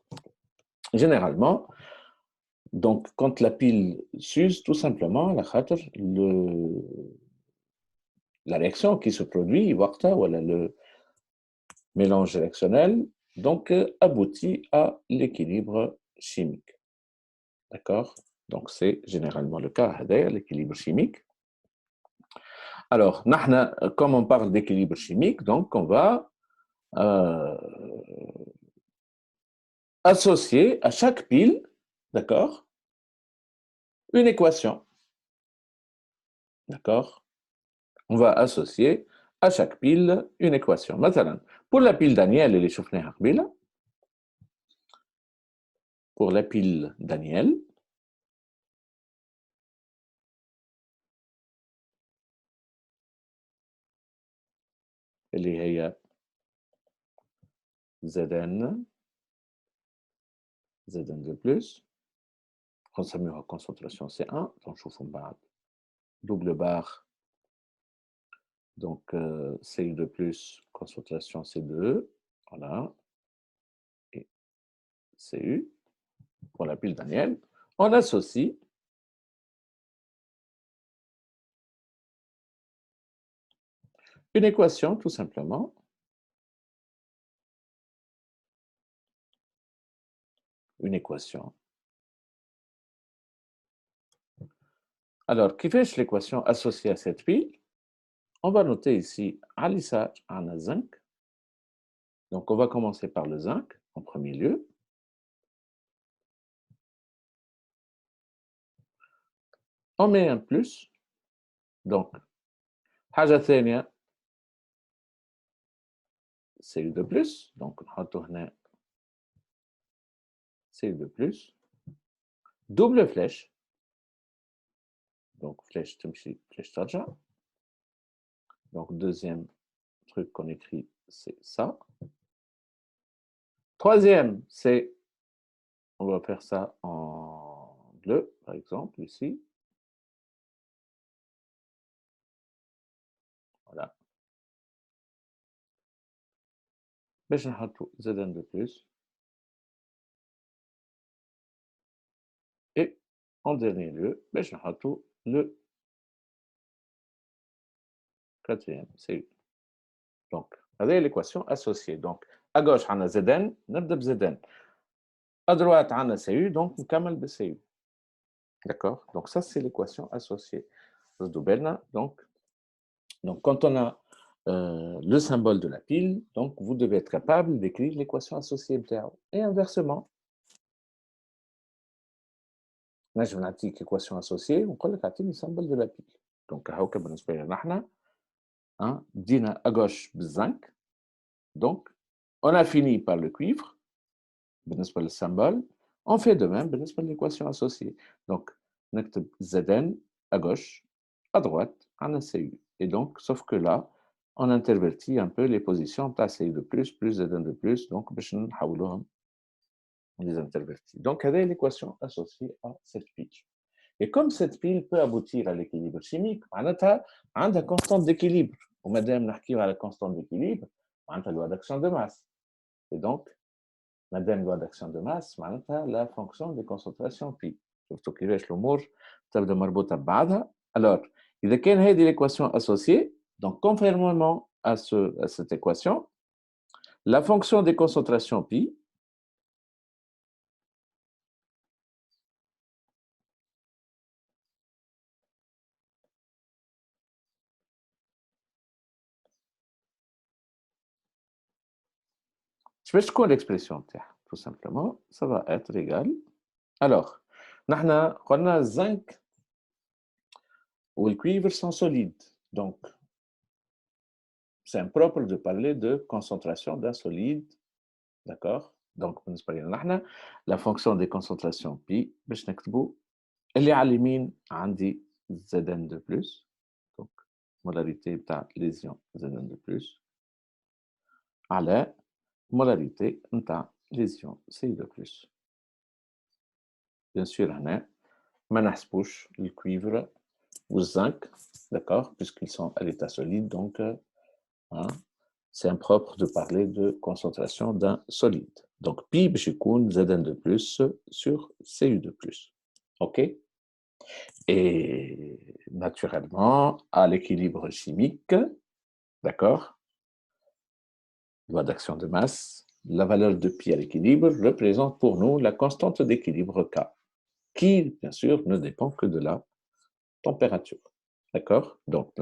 généralement. Donc, quand la pile s'use, tout simplement, la réaction qui se produit, ou le mélange réactionnel, donc aboutit à l'équilibre chimique. D'accord. Donc, c'est généralement le cas, l'équilibre chimique. Alors, comme on parle d'équilibre chimique, donc on va associer à chaque pile, d'accord, une équation. D'accord. On va associer à chaque pile une équation. Maintenant, pour la pile Daniel, elle est pour la pile Daniel, اللي هي Zn2+, نسميوها concentration C1, نشوفوا من بعد double barre, donc Cu2+, concentration C2, voilà, et Cu, pour la pile Daniel, on associe une équation, tout simplement, une équation. Alors, qui fait l'équation associée à cette pile? On va noter ici, à l'issage, on a zinc. Donc, on va commencer par le zinc en premier lieu. On met un plus. Donc, حاجة ثانية, Cu2+. Donc, نحطو هنا Cu2+. Double flèche. Donc, flèche تمشي, flèche ترجع. Donc, deuxième truc qu'on écrit, c'est ça. Troisième, c'est, on va faire ça en bleu, par exemple, ici. Voilà. باش نحطو Zn2+. Et en dernier lieu, باش نحطوا le quatrième CU. Donc, هذه l'équation associée. Donc, à gauche, on a Zn, نبدأ بZn. À droite, on a CU, donc نكمل بCU. D'accord? Donc, ça, c'est l'équation associée. Donc, quand on a le symbole de la pile, donc vous devez être capable d'écrire l'équation associée. Et inversement, là, je vais نعطيك l'équation associée, on peut le symbole de la pile. Donc, هاكا بالنسبة لنا احنا بدينا à gauche ب5. Donc, on a fini par le cuivre, بالنسبة للsymbole. On fait de même بالنسبة l'équation associée. Donc, نكتب Zn à gauche, à droite, on a CU. Et donc, sauf que là, on intervertit un peu les positions بتاع CU de plus Zn de plus, donc باش نحولوهم on les intervertit. Donc, هذه l'équation associée à cette pile. Et comme cette pile peut aboutir à l'équilibre chimique, معناتها عندها constante d'équilibre. ومادام نحكيو على constante d'équilibre, معناتها loi d'action de masse. Et donc, مادام loi d'action de masse, معناتها la fonction des concentrations pi. شفتوا كيفاش الأمور تبدا مربوطة ببعضها. Alors, إذا كان هذه l'équation associée, donc conformément à cette équation, la fonction des concentrations pi je vais تكون l'expression تاعها tout simplement ça va être égal. Alors نحنا قلنا الزنك والcuivre sont solides, donc c'est impropre de parler de concentration d'un solide, d'accord? Donc بالنسبة لنا نحنا la fonction des concentrations pi باش نكتبوا اللي على اليمين عندي Zn de plus, donc molarité بتاع lésion Zn de plus على molarité نتاع lésion Ci de plus. Bien sûr, هنا ما نحسبوش le cuivre ou le zinc, d'accord, puisqu'ils sont à l'état solide, donc c'est impropre de parler de concentration d'un solide. Donc, pi باش يكون Zn de plus sur Cu de plus. OK? Et naturellement, à l'équilibre chimique, d'accord, loi d'action de masse, la valeur de pi à l'équilibre représente pour nous la constante d'équilibre K, qui, bien sûr, ne dépend que de la température. D'accord? Donc,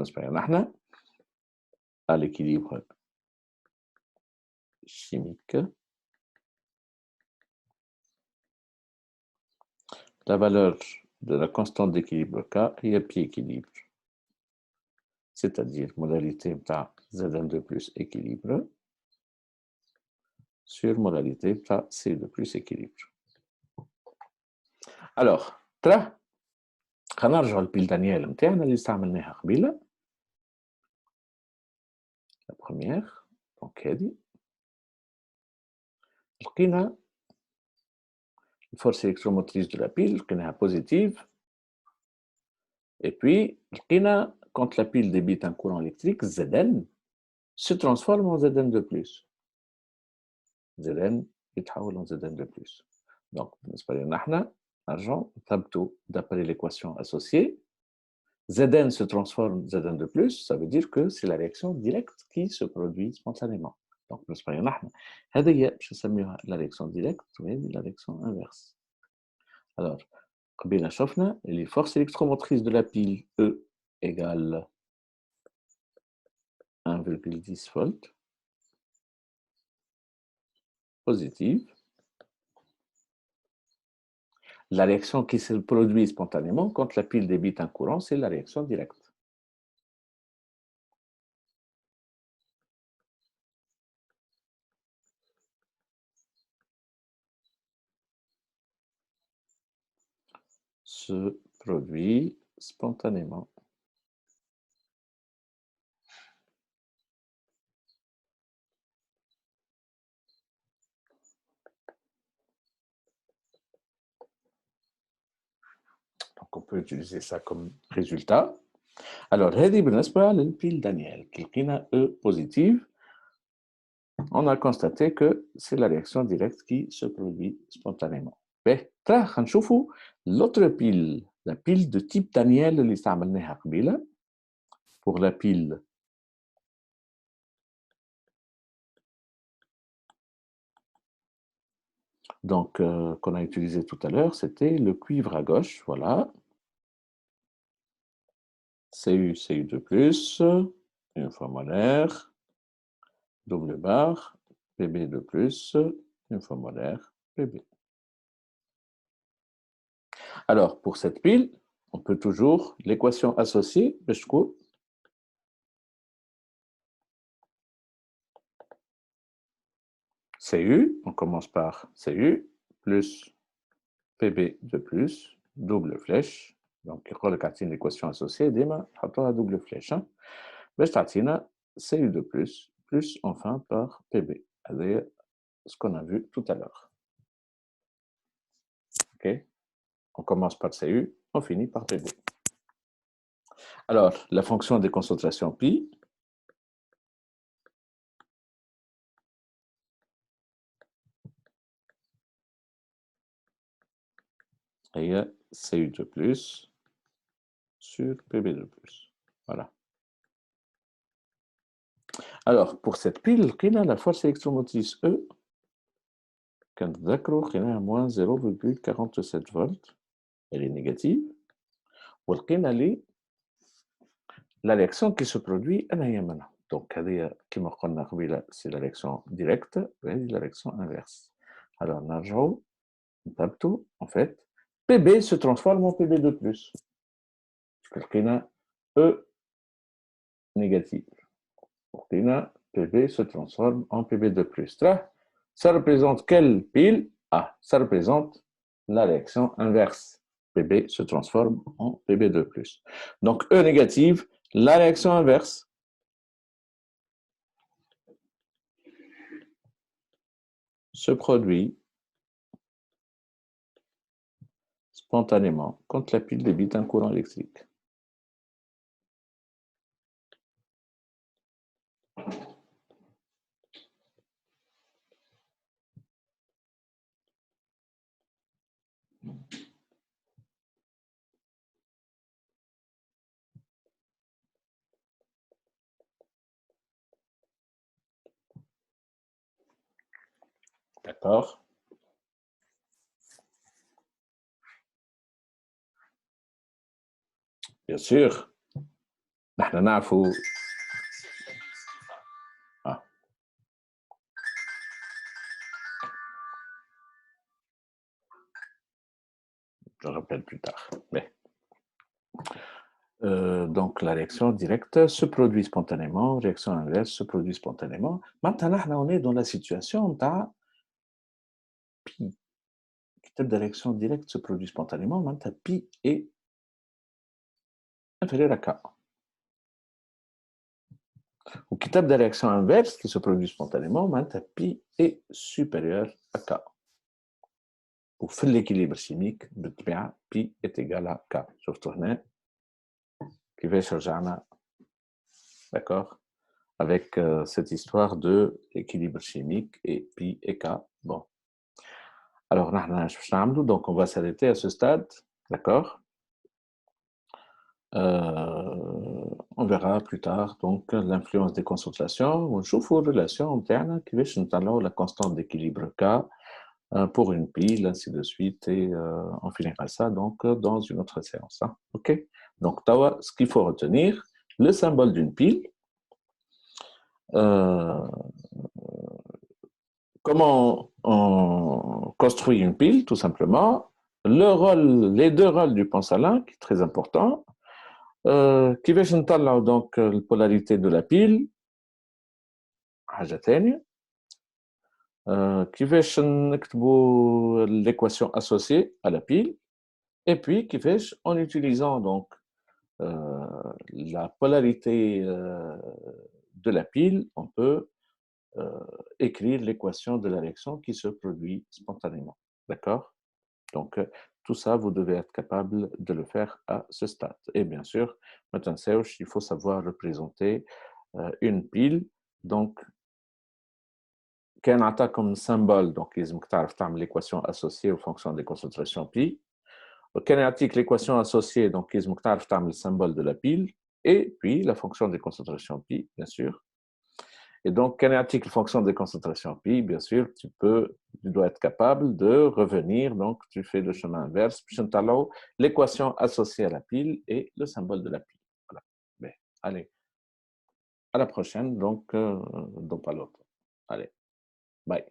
à l'équilibre chimique, la valeur de la constante d'équilibre K est pi équilibre, c'est-à-dire modalité Zn de plus équilibre sur modalité C de plus équilibre. Alors, خنرجعوا للبيل دانيال نتاعنا اللي استعملناها قبيله. La première, donc هذه لقينا الفورس électromotrice de la pile لقيناها positive. Et puis لقينا quand la pile débite un courant électrique, Zn se transforme en Zn de plus. Zn يتحول en Zn de plus. Donc بالنسبة لنا احنا نرجعوا نثبتوا d'après l'équation associée. Zn se transforme en Zn de plus, ça veut dire que c'est la réaction directe qui se produit spontanément. Donc, بالنسبة لنا احنا هذه هي باش نسميوها la réaction directe وهذه la réaction inverse. Alors, قبيله شفنا اللي force électromotrice de la pile E égale 1,10 volts positive. La réaction qui se produit spontanément quand la pile débite un courant, c'est la réaction directe. Se produit spontanément. Donc, on peut utiliser ça comme résultat. Alors, هذه بالنسبة للبيل دانيال qui لقينا E positive. On a constaté que c'est la réaction directe qui se produit spontanément. خلينا نشوفوا l'autre pile, la pile de type Daniel اللي استعملناها قبيله. Pour la pile donc qu'on a utilisé tout à l'heure, c'était le cuivre à gauche, voilà. Cu, Cu2+, une fois molaire, double barre, Pb2+, une fois molaire, Pb. Alors, pour cette pile, on peut toujours, l'équation associée, Cu, on commence par Cu, plus Pb2+, double flèche, donc l'équation associée, ديما نحطوها double flèche. باش تعطينا Cu2+, plus enfin par Pb. C'est ce qu'on a vu tout à l'heure. Ok, on commence par Cu, on finit par Pb. Alors, la fonction des concentrations pi, et Cu2+, sur Pb2+. Voilà. Alors, pour cette pile, la force électromotrice E, كنتذكروا خليناها moins 0,47 volts, elle est négative. ولقينا لي la réaction qui se produit أنا هي منها. Donc, كما قلنا قبيله, c'est la réaction directe et la réaction inverse. Alors, نرجعوا نثبتوا, en fait, Pb se transforme en Pb2+. لقينا E négative. لقينا Pb se transforme en Pb2+. Ça représente quelle pile? Ah, ça représente la réaction inverse. Pb se transforme en Pb2+. Donc, E négative, la réaction inverse. Se produit spontanément quand la pile débite un courant électrique. D'accord? Bien sûr. نحن نعرفوا je rappelle plus tard. Mais donc la réaction directe se produit spontanément, réaction inverse se produit spontanément. Maintenant, on est dans la situation de pi. Type de réaction directe se produit spontanément, maintenant pi est inférieur à k. Ou type de réaction inverse qui se produit spontanément, maintenant pi est supérieur à k. Ou fait l'équilibre chimique, pi est égal à k. شفتوا هنا كيفاش رجعنا, d'accord, avec cette histoire de l'équilibre chimique et pi et k. Bon. Alors, donc on va s'arrêter à ce stade, d'accord. On verra plus tard donc l'influence des concentrations. On chauffe aux relations internes qui vont la constante d'équilibre K pour une pile, ainsi de suite, et on finira ça donc dans une autre séance. Hein. Ok. Donc, ce qu'il faut retenir, le symbole d'une pile. Comment on construit une pile, tout simplement. Les deux rôles du pensalin, qui est très important. كيفاش نطلعوا donc la polarité de la pile حاجة ثانية كيفاش نكتبوا l'équation associée à la pile et puis كيفاش en utilisant donc la polarité de la pile on peut écrire l'équation de la réaction qui se produit spontanément, d'accord. Donc tout ça, vous devez être capable de le faire à ce stade. Et bien sûr, maintenant, il faut savoir représenter une pile, donc كان عطاكم symbole donc لازمك تعرف تعمل l'équation associée aux fonctions des concentrations pi. وكان يعطيك l'équation associée donc لازمك تعرف تعمل symbole de la pile et puis la fonction des concentrations pi bien sûr. Et donc quand يعطيك la fonction des concentrations pi bien sûr tu dois être capable de revenir donc tu fais le chemin inverse puis l'équation associée à la pile et le symbole de la pile. Voilà. Bien. Allez, à la prochaine donc dans pas l'autre. Allez. Bye.